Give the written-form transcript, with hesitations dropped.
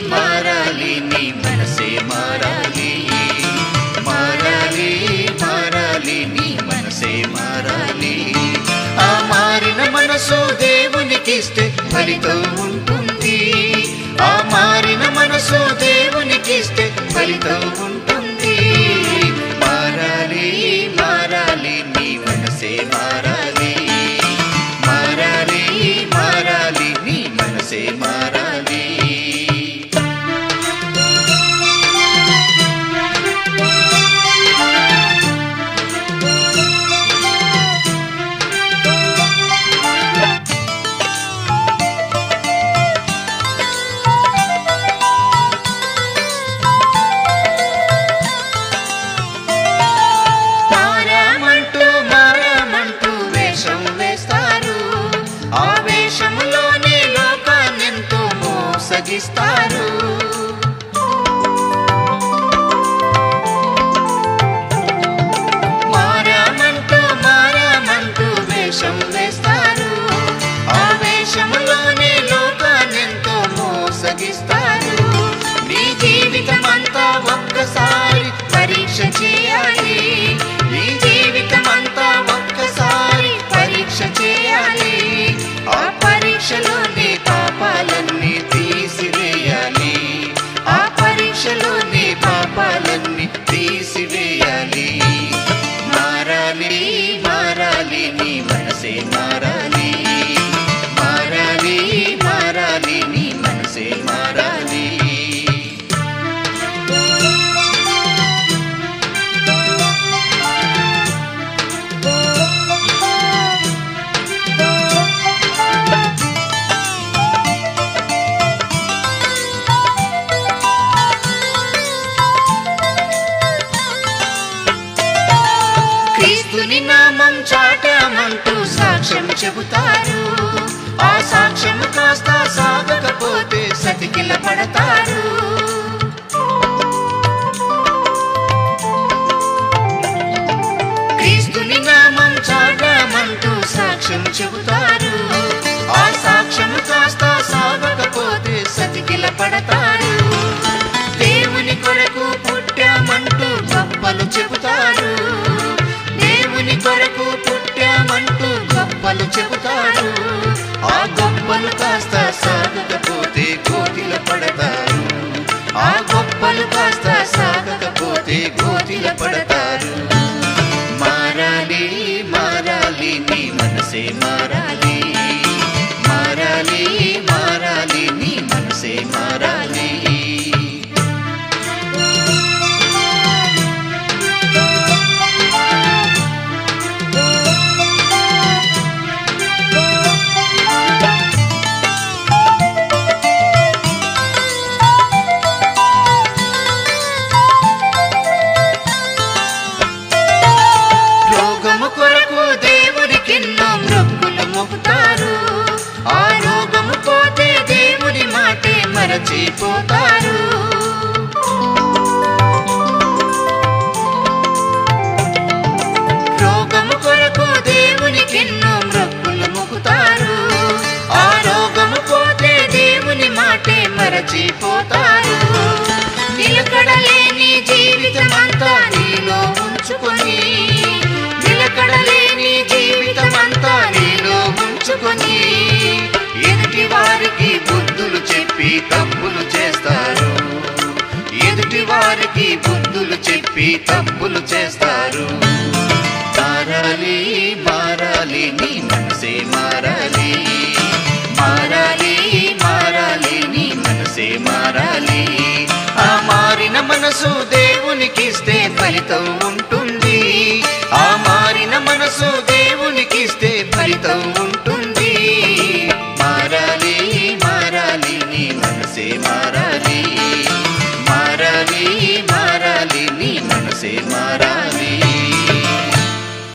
మారాలి నీ మనసే మారాలి మారాలి మారాలి నీ మనసే మారాలి ఆ మారిన మనసు దేవునికిస్తే ఫలితం ఉంటుంది ఆ మారిన మనసు దేవునికిస్తే ఫలితం ఉంటుంది మారాలి మారాలి నీ మనసే మారాలి మారాలి మారాలి నీ మనసే మారాలి సగిస్తారు మారామంటూ వేషం వేస్తారు ఆ వేషములోనే లోకాన్నెంతో మోసగిస్తారు నీ జీవితమంతా ఒక్కసారి పరీక్ష చేయాలి నీ జీవితమంతా ఒక్కసారి పరీక్ష చేయాలి ఆ పరీక్షలో నీ పాపాలన్నీ తీసివేయాలి ఆ పరీక్షలో నీ పాపాలన్నీ తీసివేయాలి మారాలి మారాలి నీ మనసే మారాలి మారాలి మారాలి నీ మనసే మారాలి క్రీస్తుని నామం చాటామంటూ సాక్ష్యం చెబుతారు ఆ సాక్ష్యం కాస్త సాగకపోతే సతికిల పడతారు క్రీస్తుని నామం చాటామంటూ సాక్ష్యం చెబుతారు ఆ సాక్ష్యం కాస్త సాగకపోతే సతికిల పడతారు దేవుని కొరకు పుట్టామంటూ గొప్పలు చెబుతారు దేవుని కొరకు పుట్టామంటూ గొప్పలు చెబుతారు ఆ గొప్పలు కాస్త సాగకపోతే గోతిల పడతారు ఆ గొప్పలు కాస్త సాగకపోతే గోతిల పడతారు మారాలి మారాలి నీ మనసే మారాలి మారాలి మారాలి నీ మనసే మారాలి కొరకు దేవుడికెన్నో మొక్కులు మొక్కుతారు ఆ రోగము పోతే దేవుడి మాటే మరచిపోతారు రోగము కొరకు దేవునికెన్నో మొక్కులు మొక్కుతారు ఆ రోగము పోతే దేవుని మాటే మరచిపోతారు నిలకడలేని జీవితమంతా నీలో ఉంచుకొని నిలకడలేని జీవితమంతా నీలో ఉంచుకొని ఎదుటి వారికి బుద్ధులు చెప్పి తప్పులు చేస్తారు ఎదుటి వారికి బుద్ధులు చెప్పి తప్పులు చేస్తారు మారాలి మారాలి నీ మనసే మారాలి మారాలి మారాలి నీ మనసే మారాలి ఆ మారిన మనసు దేవునికిస్తే ఫలితం ఉంటుంది ఆ మారిన మనసు దేవునికిస్తే ఫలితం ఉంటుంది మారాలి మారాలి నీ మనసే మారాలి మారాలి మారాలి నీ మనసే మారాలి